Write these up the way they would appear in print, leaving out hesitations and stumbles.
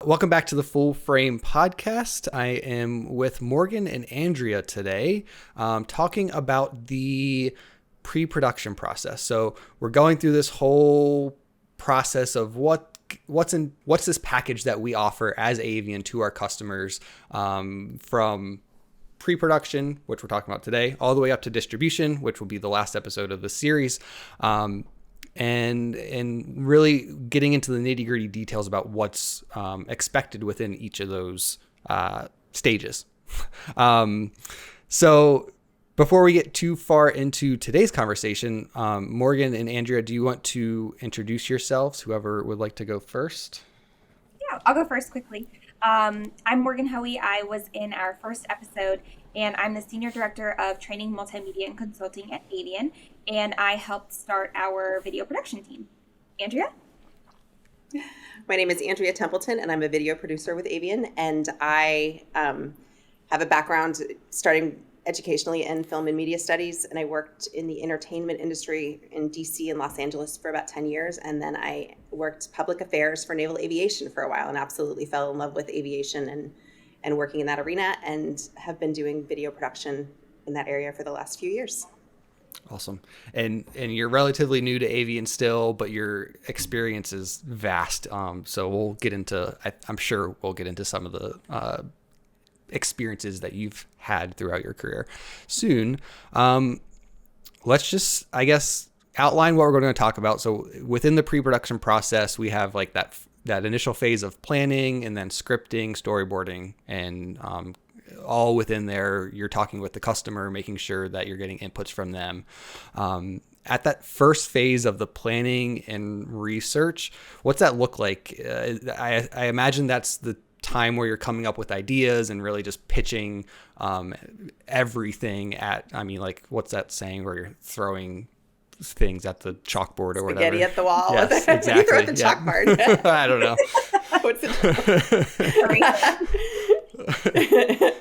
Welcome back to the Full Frame Podcast. I am with Morgan and Andrea today, talking about the pre-production process. So we're going through this whole process of what's this package that we offer as Avian to our customers, from pre-production, which we're talking about today, all the way up to distribution, which will be the last episode of the series. And really getting into the nitty-gritty details about what's expected within each of those stages. So before we get too far into today's conversation, Morgan and Andrea, do you want to introduce yourselves? Whoever would like to go first. Yeah, I'll go first quickly. I'm Morgan Hoey. I was in our first episode, and I'm the Senior Director of Training, Multimedia, and Consulting at Avian, and I helped start our video production team. Andrea? My name is Andrea Templeton, and I'm a video producer with Avian, and I have a background starting educationally in film and media studies, and I worked in the entertainment industry in DC and Los Angeles for about 10 years, and then I worked public affairs for naval aviation for a while and absolutely fell in love with aviation and working in that arena, and have been doing video production in that area for the last few years. Awesome. And you're relatively new to Avian still, but your experience is vast. So we'll get into, I'm sure we'll get into some of the experiences that you've had throughout your career soon. Let's just, I guess, outline what we're going to talk about. So within the pre-production process, we have like that initial phase of planning, and then scripting, storyboarding, and all within there, you're talking with the customer, making sure that you're getting inputs from them. At that first phase of the planning and research, what's that look like? I imagine that's the time where you're coming up with ideas and really just pitching everything at, like, what's that saying where you're throwing things at the chalkboard or whatever? Spaghetti at the wall. Yes, exactly. You throw at the chalkboard. I don't know. What's it?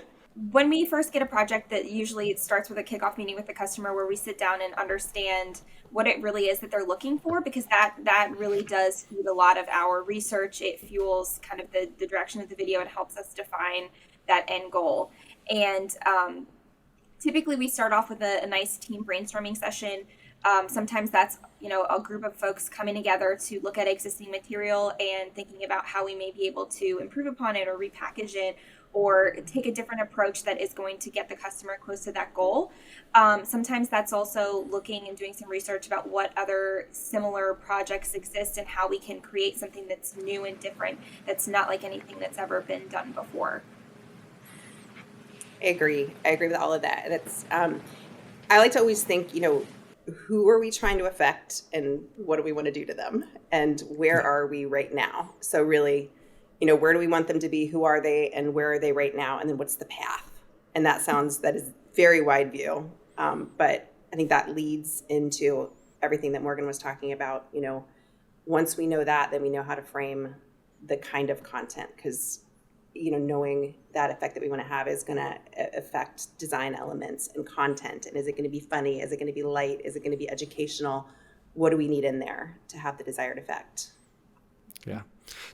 When we first get a project, that usually starts with a kickoff meeting with the customer where we sit down and understand what it really is that they're looking for, because that really does feed a lot of our research. It fuels kind of the direction of the video and helps us define that end goal. And typically we start off with a nice team brainstorming session. Sometimes that's, a group of folks coming together to look at existing material and thinking about how we may be able to improve upon it or repackage it, or take a different approach that is going to get the customer close to that goal. Sometimes that's also looking and doing some research about what other similar projects exist and how we can create something that's new and different, that's not like anything that's ever been done before. I agree with all of that. That's I like to always think, who are we trying to affect, and what do we want to do to them, and where are we right now? So really, where do we want them to be? Who are they, and where are they right now? And then what's the path? And that is very wide view. But I think that leads into everything that Morgan was talking about. Once we know that, then we know how to frame the kind of content, because, knowing that effect that we want to have is going to affect design elements and content. And is it going to be funny? Is it going to be light? Is it going to be educational? What do we need in there to have the desired effect? Yeah.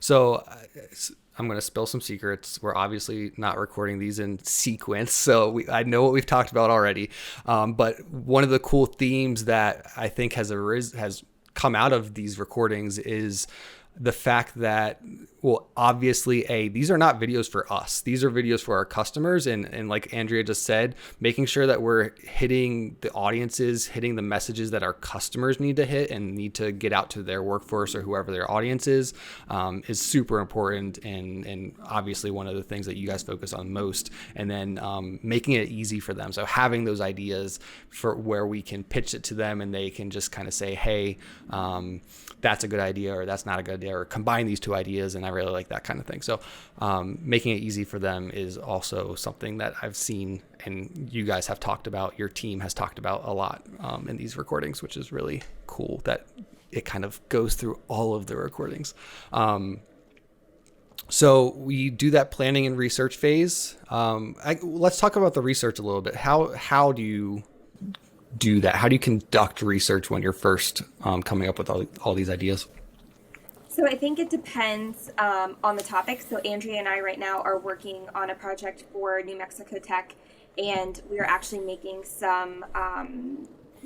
So I'm going to spill some secrets. We're obviously not recording these in sequence, so I know what we've talked about already. But one of the cool themes that I think has come out of these recordings is the fact that, well, obviously, these are not videos for us. These are videos for our customers. And like Andrea just said, making sure that we're hitting the audiences, hitting the messages that our customers need to hit and need to get out to their workforce or whoever their audience is super important. And obviously one of the things that you guys focus on most. And then making it easy for them. So having those ideas for where we can pitch it to them and they can just kind of say, hey, that's a good idea, or that's not a good idea, or combine these two ideas. And I really like that kind of thing. So making it easy for them is also something that I've seen and you guys have talked about, your team has talked about a lot in these recordings, which is really cool that it kind of goes through all of the recordings. So we do that planning and research phase. Let's talk about the research a little bit. How do you do that? How do you conduct research when you're first coming up with all these ideas? So I think it depends on the topic. So Andrea and I right now are working on a project for New Mexico Tech, and we are actually making some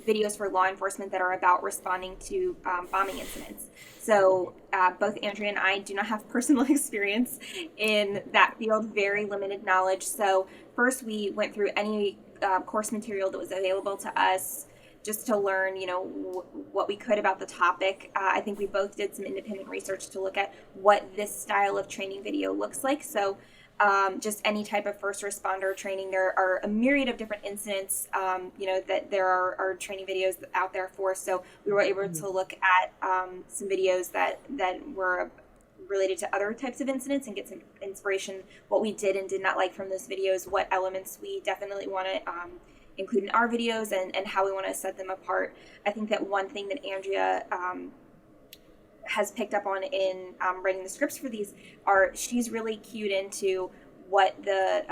videos for law enforcement that are about responding to bombing incidents. So both Andrea and I do not have personal experience in that field, very limited knowledge. So first we went through any course material that was available to us just to learn, what we could about the topic. I think we both did some independent research to look at what this style of training video looks like. So just any type of first responder training. There are a myriad of different incidents, that there are training videos out there for. So we were able to look at some videos that were related to other types of incidents and get some inspiration, what we did and did not like from those videos, what elements we definitely want to include in our videos, and how we want to set them apart. I think that one thing that Andrea has picked up on in writing the scripts for these she's really cued into what the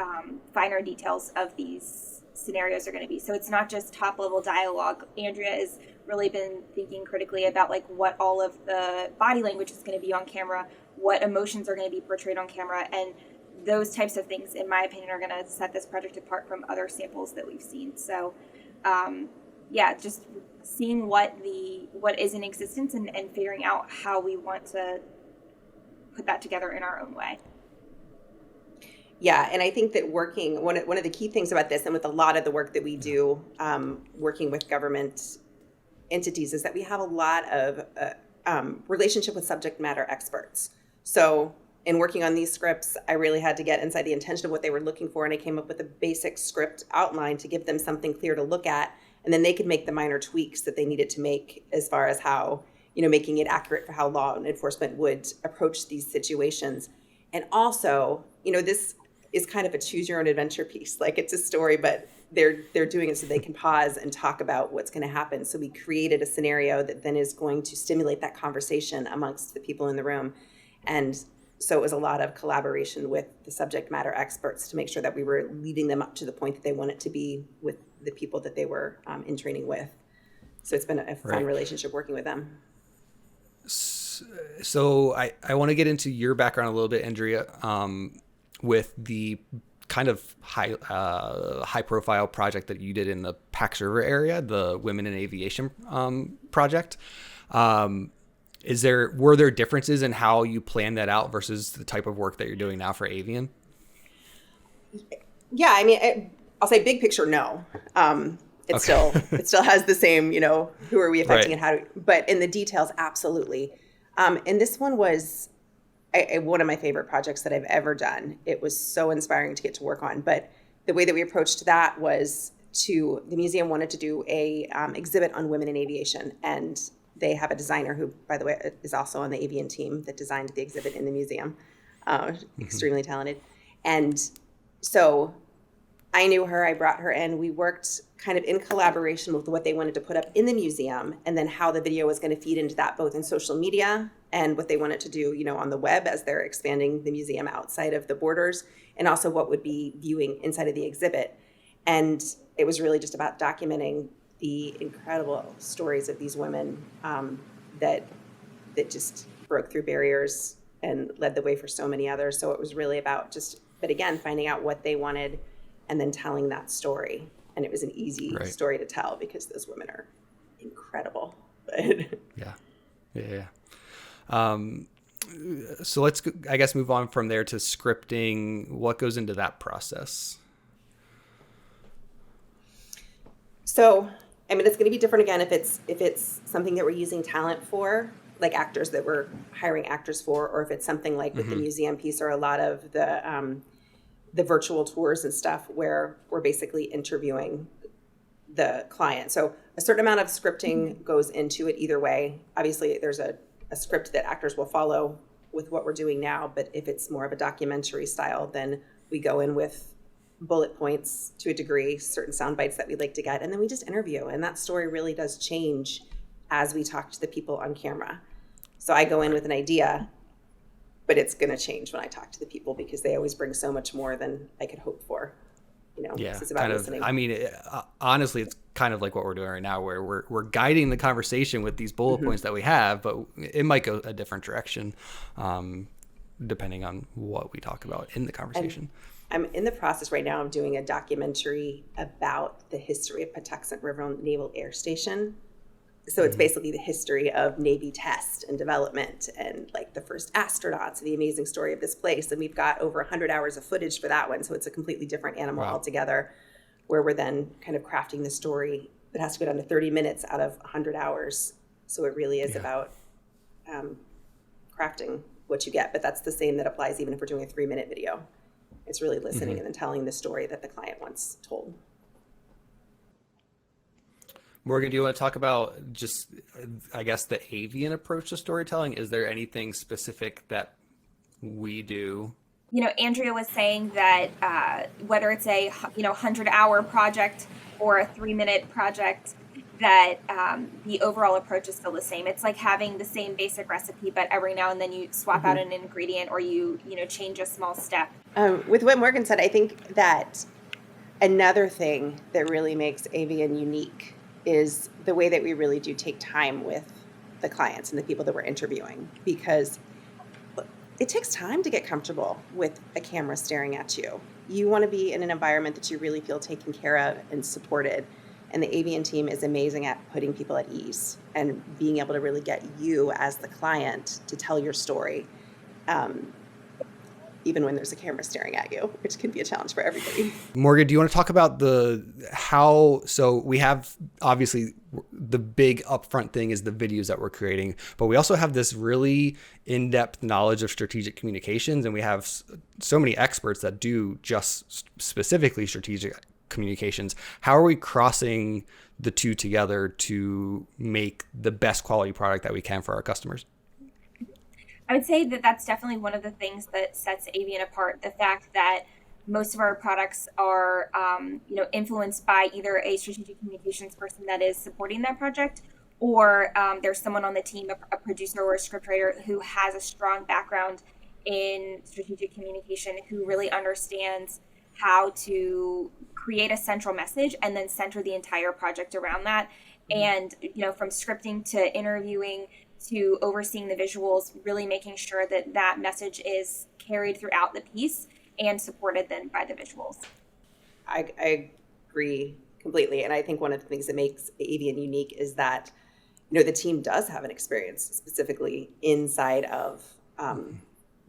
finer details of these scenarios are going to be. So it's not just top level dialogue. Andrea has really been thinking critically about like what all of the body language is going to be on camera, what emotions are going to be portrayed on camera, and those types of things, in my opinion, are going to set this project apart from other samples that we've seen. So, just seeing what is in existence and figuring out how we want to put that together in our own way. Yeah, and I think that one of the key things about this, and with a lot of the work that we do, working with government entities, is that we have a lot of relationship with subject matter experts. So in working on these scripts, I really had to get inside the intention of what they were looking for, and I came up with a basic script outline to give them something clear to look at, and then they could make the minor tweaks that they needed to make as far as how, making it accurate for how law enforcement would approach these situations. And also, this is kind of a choose your own adventure piece. Like, it's a story, but they're doing it so they can pause and talk about what's going to happen. So we created a scenario that then is going to stimulate that conversation amongst the people in the room. And so it was a lot of collaboration with the subject matter experts to make sure that we were leading them up to the point that they wanted to be with the people that they were in training with. So it's been a fun relationship working with them. So I want to get into your background a little bit, Andrea, with the kind of high profile project that you did in the Pax River area, the Women in Aviation project. Were there differences in how you planned that out versus the type of work that you're doing now for Avian? Yeah, I mean, I'll say big picture, no. It still has the same, who are we affecting and how but in the details, absolutely. And this one was one of my favorite projects that I've ever done. It was so inspiring to get to work on. But the way that we approached that was the museum wanted to do a exhibit on women in aviation, and they have a designer who, by the way, is also on the Avian team that designed the exhibit in the museum. Extremely talented. And so I knew her, I brought her in. We worked kind of in collaboration with what they wanted to put up in the museum, and then how the video was going to feed into that, both in social media and what they wanted to do, on the web as they're expanding the museum outside of the borders, and also what would be viewing inside of the exhibit. And it was really just about documenting the incredible stories of these women that just broke through barriers and led the way for so many others. So it was really about but again, finding out what they wanted and then telling that story. And it was an easy story to tell because those women are incredible. Yeah. So let's, I guess, move on from there to scripting. What goes into that process? So, I mean, it's going to be different again if it's something that we're using talent for, like actors that we're hiring actors for, or if it's something like with the museum piece or a lot of the virtual tours and stuff where we're basically interviewing the client. So a certain amount of scripting goes into it either way. Obviously, there's a script that actors will follow with what we're doing now, but if it's more of a documentary style, then we go in with bullet points to a degree, certain sound bites that we'd like to get, and then we just interview. And that story really does change as we talk to the people on camera. So I go in with an idea, but it's going to change when I talk to the people because they always bring so much more than I could hope for. Yeah, it's about listening. I mean, honestly, it's kind of like what we're doing right now, where we're guiding the conversation with these bullet points that we have, but it might go a different direction, depending on what we talk about in the conversation. I'm in the process right now of doing a documentary about the history of Patuxent River Naval Air Station. So it's basically the history of Navy test and development and like the first astronauts and the amazing story of this place. And we've got over 100 hours of footage for that one. So it's a completely different animal altogether, where we're then kind of crafting the story that has to go down to 30 minutes out of 100 hours. So it really is about crafting what you get. But that's the same that applies even if we're doing a 3-minute video. It's really listening and then telling the story that the client wants told. Morgan, do you want to talk about just, I guess, the avian approach to storytelling? Is there anything specific that we do? Andrea was saying that whether it's a 100-hour project or a 3-minute project, that the overall approach is still the same. It's like having the same basic recipe, but every now and then you swap out an ingredient or you change a small step. With what Morgan said, I think that another thing that really makes Avian unique is the way that we really do take time with the clients and the people that we're interviewing, because it takes time to get comfortable with a camera staring at you. You want to be in an environment that you really feel taken care of and supported. And the Avian team is amazing at putting people at ease and being able to really get you as the client to tell your story, even when there's a camera staring at you, which can be a challenge for everybody. Morgan, do you want to talk about so we have obviously the big upfront thing is the videos that we're creating, but we also have this really in-depth knowledge of strategic communications, and we have so many experts that do just specifically strategic communications. How are we crossing the two together to make the best quality product that we can for our customers? I would say that that's definitely one of the things that sets Avian apart. The fact that most of our products are, influenced by either a strategic communications person that is supporting that project, or there's someone on the team, a producer or a scriptwriter who has a strong background in strategic communication, who really understands how to create a central message and then center the entire project around that. And, from scripting to interviewing to overseeing the visuals, really making sure that that message is carried throughout the piece and supported then by the visuals. I agree completely. And I think one of the things that makes Avian unique is that, the team does have an experience specifically inside of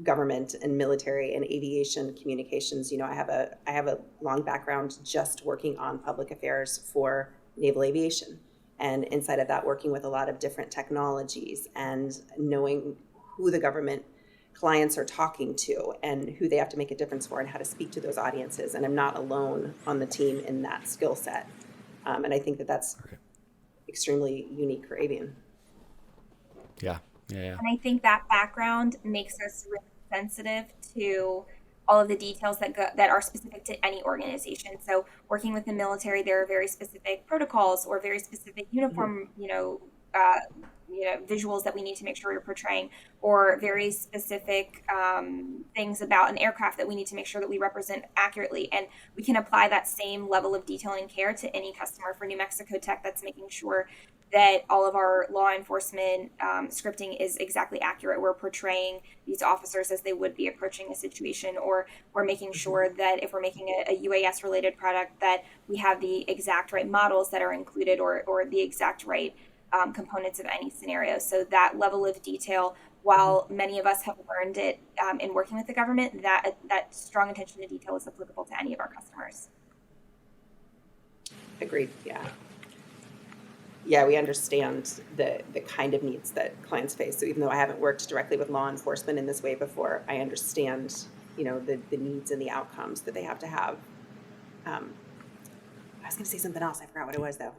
government and military and aviation communications. I have a long background just working on public affairs for naval aviation. And inside of that, working with a lot of different technologies and knowing who the government clients are talking to and who they have to make a difference for and how to speak to those audiences. And I'm not alone on the team in that skill set. And I think that that's extremely unique for Avian. Yeah. And I think that background makes us really sensitive to all of the details that are specific to any organization. So working with the military, there are very specific protocols or very specific uniform, visuals that we need to make sure we're portraying, or very specific things about an aircraft that we need to make sure that we represent accurately. And we can apply that same level of detail and care to any customer. For New Mexico Tech, that's making sure that all of our law enforcement scripting is exactly accurate. We're portraying these officers as they would be approaching a situation, or we're making sure that if we're making a UAS related product, that we have the exact right models that are included, or the exact right components of any scenario. So that level of detail, while many of us have learned it in working with the government, that strong attention to detail is applicable to any of our customers. Agreed. Yeah, we understand the kind of needs that clients face. So even though I haven't worked directly with law enforcement in this way before, I understand, the needs and the outcomes that they have to have. I was going to say something else. I forgot what it was, though.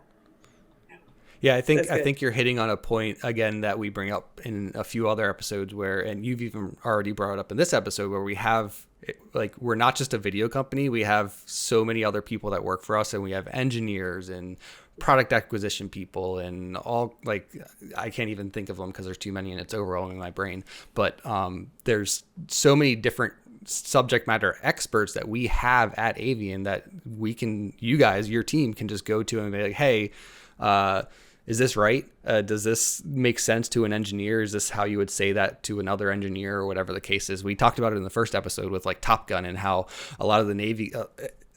Yeah, I think you're hitting on a point again that we bring up in a few other episodes and you've even already brought it up in this episode, where we have, we're not just a video company. We have so many other people that work for us, and we have engineers and product acquisition people and all, I can't even think of them because there's too many and it's overwhelming my brain. But there's so many different subject matter experts that we have at Avian that you guys, your team can just go to and be like, hey, is this right? Does this make sense to an engineer? Is this how you would say that to another engineer, or whatever the case is? We talked about it in the first episode with like Top Gun, and how a lot of the Navy,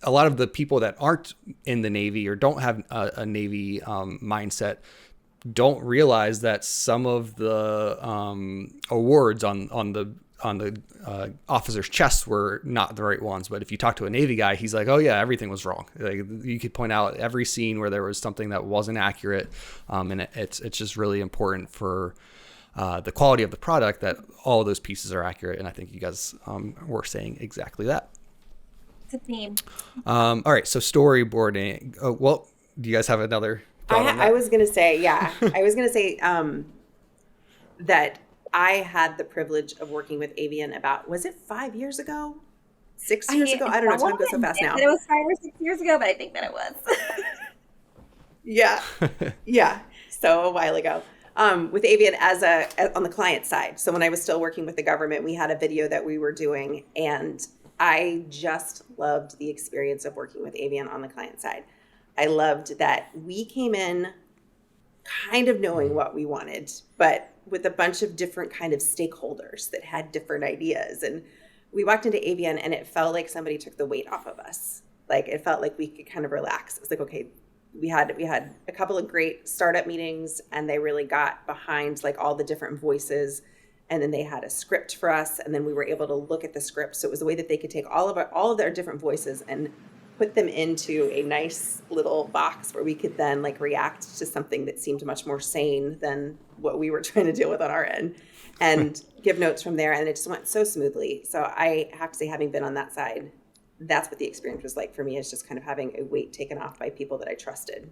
a lot of the people that aren't in the Navy or don't have a Navy mindset don't realize that some of the awards on the officers' chests were not the right ones. But if you talk to a Navy guy, he's like, oh yeah, everything was wrong. Like, you could point out every scene where there was something that wasn't accurate. And it's just really important for the quality of the product that all of those pieces are accurate. And I think you guys were saying exactly that. It's a theme. All right. So storyboarding. Oh, well, do you guys have another thought on that? I was going to say, I was going to say that I had the privilege of working with Avian about, was it 5 years ago? 6 years ago? I don't know. Time goes so fast now. It was 5 or 6 years ago, but I think that it was. Yeah. Yeah. So a while ago. With Avian on the client side. So when I was still working with the government, we had a video that we were doing, and I just loved the experience of working with Avian on the client side. I loved that we came in kind of knowing what we wanted, but with a bunch of different kind of stakeholders that had different ideas. And we walked into Avian and it felt like somebody took the weight off of us. Like, it felt like we could kind of relax. It was like, okay, we had a couple of great startup meetings, and they really got behind like all the different voices. And then they had a script for us, and then we were able to look at the script. So it was a way that they could take all of their different voices and put them into a nice little box where we could then like react to something that seemed much more sane than what we were trying to deal with on our end, and give notes from there. And it just went so smoothly. So I have to say, having been on that side, that's what the experience was like for me, is just kind of having a weight taken off by people that I trusted.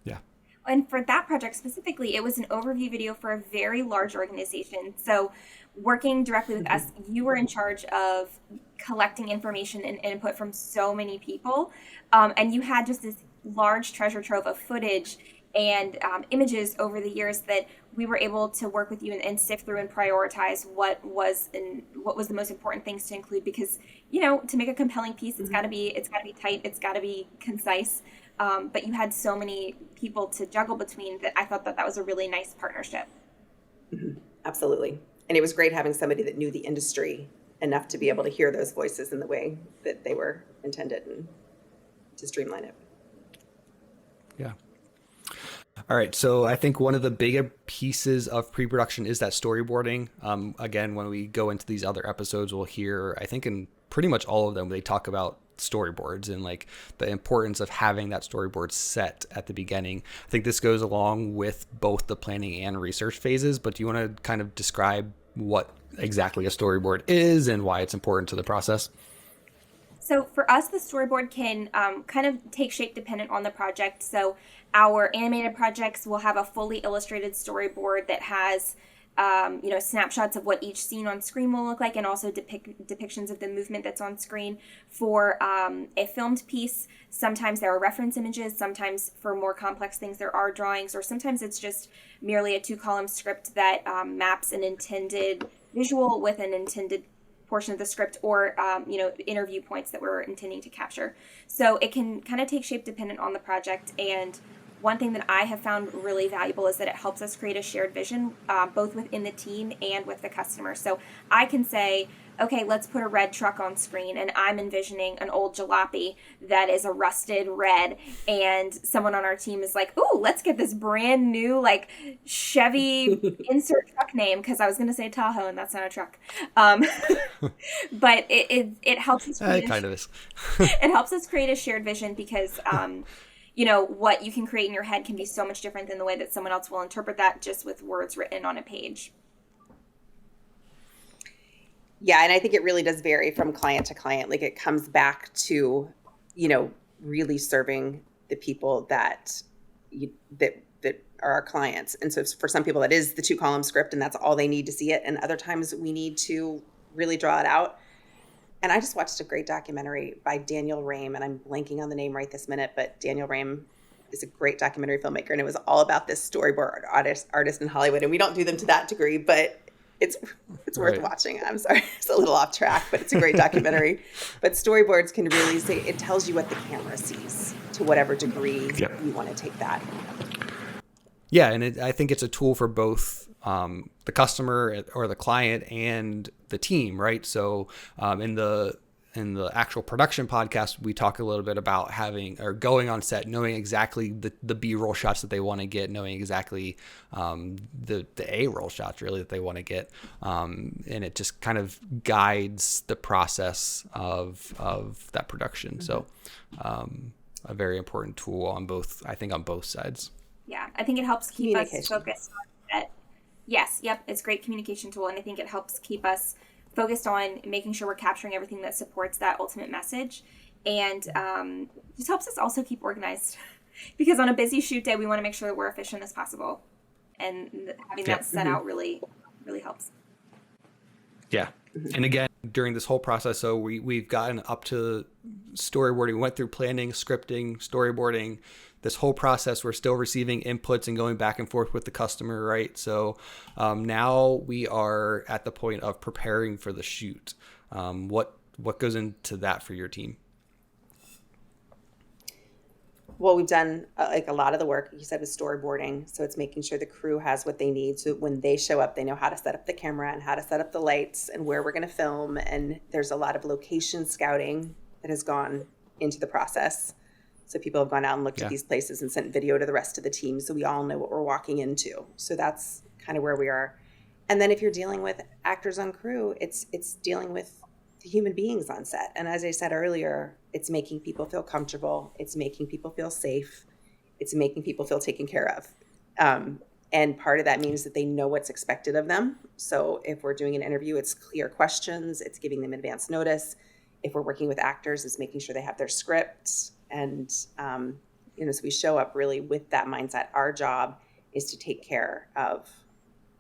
Yeah. And for that project specifically, it was an overview video for a very large organization. So working directly with us, you were in charge of collecting information and input from so many people. And you had just this large treasure trove of footage and images over the years that we were able to work with you and sift through and prioritize what was the most important things to include, because, you know, to make a compelling piece, it's got to be tight, it's got to be concise. But you had so many people to juggle between that I thought that was a really nice partnership. Mm-hmm. Absolutely. And it was great having somebody that knew the industry enough to be able to hear those voices in the way that they were intended, and to streamline it. Yeah. All right. So I think one of the bigger pieces of pre-production is that storyboarding. Again, when we go into these other episodes, we'll hear, I think in pretty much all of them, they talk about storyboards and like the importance of having that storyboard set at the beginning. I think this goes along with both the planning and research phases, but do you want to kind of describe what exactly a storyboard is and why it's important to the process? So for us, the storyboard can kind of take shape dependent on the project. So our animated projects will have a fully illustrated storyboard that has snapshots of what each scene on screen will look like, and also depictions of the movement that's on screen. For a filmed piece, sometimes there are reference images, sometimes for more complex things there are drawings, or sometimes it's just merely a 2-column script that maps an intended visual with an intended portion of the script, or interview points that we're intending to capture. So it can kind of take shape dependent on the project. And one thing that I have found really valuable is that it helps us create a shared vision, both within the team and with the customer. So I can say, okay, let's put a red truck on screen, and I'm envisioning an old jalopy that is a rusted red, and someone on our team is like, ooh, let's get this brand new like Chevy insert truck name, because I was going to say Tahoe, and that's not a truck. But it helps us create kind of is. It helps us create a shared vision, because what you can create in your head can be so much different than the way that someone else will interpret that just with words written on a page. Yeah, and I think it really does vary from client to client. Like, it comes back to, really serving the people that are our clients. And so for some people, that is the 2-column script, and that's all they need to see it. And other times we need to really draw it out. And I just watched a great documentary by Daniel Rame, and I'm blanking on the name right this minute, but Daniel Rame is a great documentary filmmaker, and it was all about this storyboard artist in Hollywood. And we don't do them to that degree, but it's worth Right. watching. I'm sorry, it's a little off track, but it's a great documentary. But storyboards can really say, it tells you what the camera sees to whatever degree Yep. you want to take that. Yeah, and I think it's a tool for both the customer or the client and the team, right? So in the actual production podcast, we talk a little bit about having or going on set, knowing exactly the B-roll shots that they want to get, knowing exactly the A-roll shots really that they want to get, and it just kind of guides the process of that production. So a very important tool on both, I think, on both sides. Yeah, I think it helps keep us Communication. focused on that. Yes, yep, it's a great communication tool, and I think it helps keep us focused on making sure we're capturing everything that supports that ultimate message, and just helps us also keep organized. Because on a busy shoot day, we want to make sure that we're efficient as possible, and having that set out really helps. Yeah. And again, during this whole process, so we've gotten up to storyboarding. We went through planning, scripting, storyboarding. This whole process, we're still receiving inputs and going back and forth with the customer, right? So now we are at the point of preparing for the shoot. What goes into that for your team? Well, we've done like a lot of the work you said with storyboarding. So it's making sure the crew has what they need. So when they show up, they know how to set up the camera and how to set up the lights and where we're going to film. And there's a lot of location scouting that has gone into the process. So people have gone out and looked at these places and sent video to the rest of the team. So we all know what we're walking into. So that's kind of where we are. And then if you're dealing with actors on crew, it's dealing with the human beings on set. And as I said earlier, it's making people feel comfortable. It's making people feel safe. It's making people feel taken care of. And part of that means that they know what's expected of them. So if we're doing an interview, it's clear questions. It's giving them advance notice. If we're working with actors, it's making sure they have their scripts. And, so we show up really with that mindset. Our job is to take care of,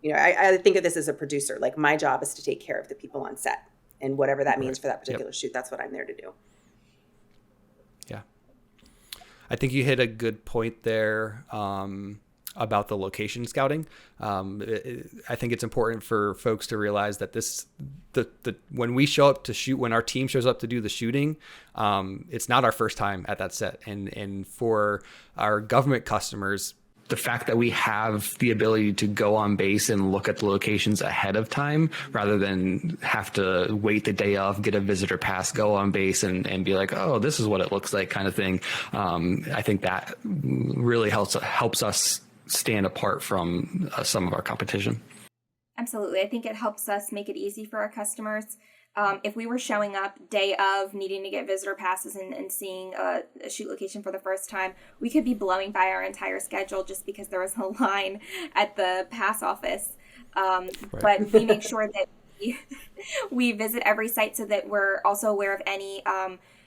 I think of this as a producer. Like my job is to take care of the people on set. And whatever that means for that particular shoot, that's what I'm there to do. Yeah. I think you hit a good point there about the location scouting. I think it's important for folks to realize that when we show up to shoot, when our team shows up to do the shooting, it's not our first time at that set. And for our government customers, the fact that we have the ability to go on base and look at the locations ahead of time rather than have to wait the day of, get a visitor pass, go on base and be like, oh, this is what it looks like kind of thing. I think that really helps us stand apart from some of our competition. Absolutely. I think it helps us make it easy for our customers. If we were showing up day of needing to get visitor passes and seeing a shoot location for the first time, we could be blowing by our entire schedule just because there was a line at the pass office. But we make sure that we visit every site so that we're also aware of any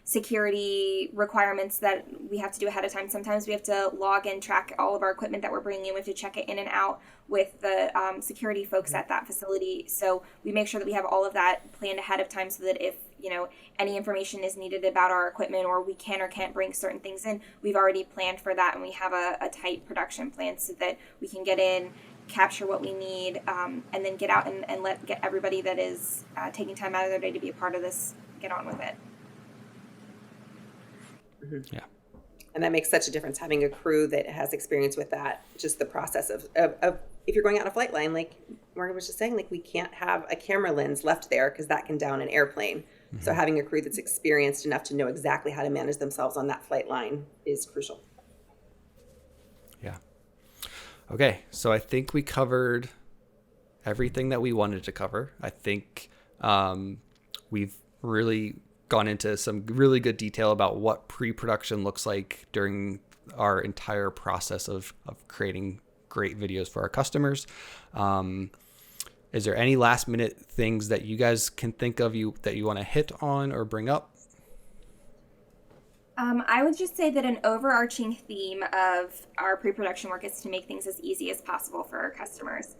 security requirements that we have to do ahead of time. Sometimes we have to log and track all of our equipment that we're bringing in. We have to check it in and out with the security folks at that facility. So we make sure that we have all of that planned ahead of time so that if, any information is needed about our equipment or we can or can't bring certain things in, we've already planned for that and we have a tight production plan so that we can get in, capture what we need, and then get out and get everybody that is taking time out of their day to be a part of this, get on with it. Mm-hmm. Yeah. And that makes such a difference, having a crew that has experience with that, just the process of if you're going out on a flight line, like Morgan was just saying, like we can't have a camera lens left there because that can down an airplane. Mm-hmm. So having a crew that's experienced enough to know exactly how to manage themselves on that flight line is crucial. Yeah. Okay. So I think we covered everything that we wanted to cover. I think we've really gone into some really good detail about what pre-production looks like during our entire process of creating great videos for our customers. Is there any last minute things that you guys can think of that you want to hit on or bring up? I would just say that an overarching theme of our pre-production work is to make things as easy as possible for our customers.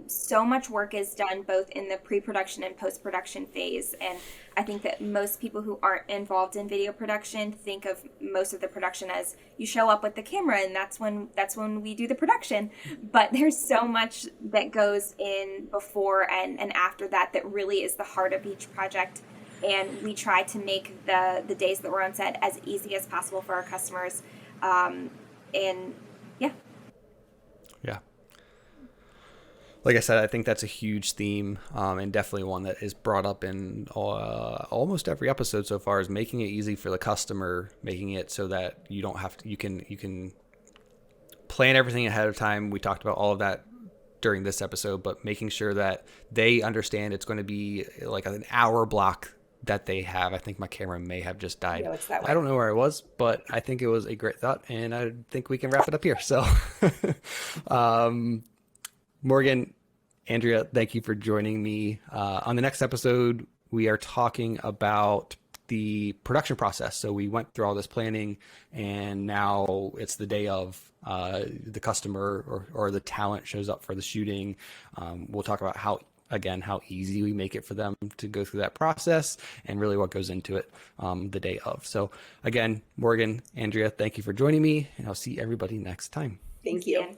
So much work is done both in the pre-production and post-production phase, and I think that most people who aren't involved in video production think of most of the production as you show up with the camera and that's when we do the production. But there's so much that goes in before and after that that really is the heart of each project, and we try to make the days that we're on set as easy as possible for our customers. And yeah. Yeah. Like I said, I think that's a huge theme, and definitely one that is brought up in almost every episode so far, is making it easy for the customer, making it so that you don't have to, you can plan everything ahead of time. We talked about all of that during this episode, but making sure that they understand it's going to be like an hour block that they have. I think my camera may have just died. No, it's that way. I don't know where I was, but I think it was a great thought, and I think we can wrap it up here. So, Morgan, Andrea, thank you for joining me. On the next episode, we are talking about the production process. So we went through all this planning, and now it's the day of, the customer or the talent shows up for the shooting. We'll talk about how easy we make it for them to go through that process, and really what goes into it the day of. So again, Morgan, Andrea, thank you for joining me, and I'll see everybody next time. Thank you.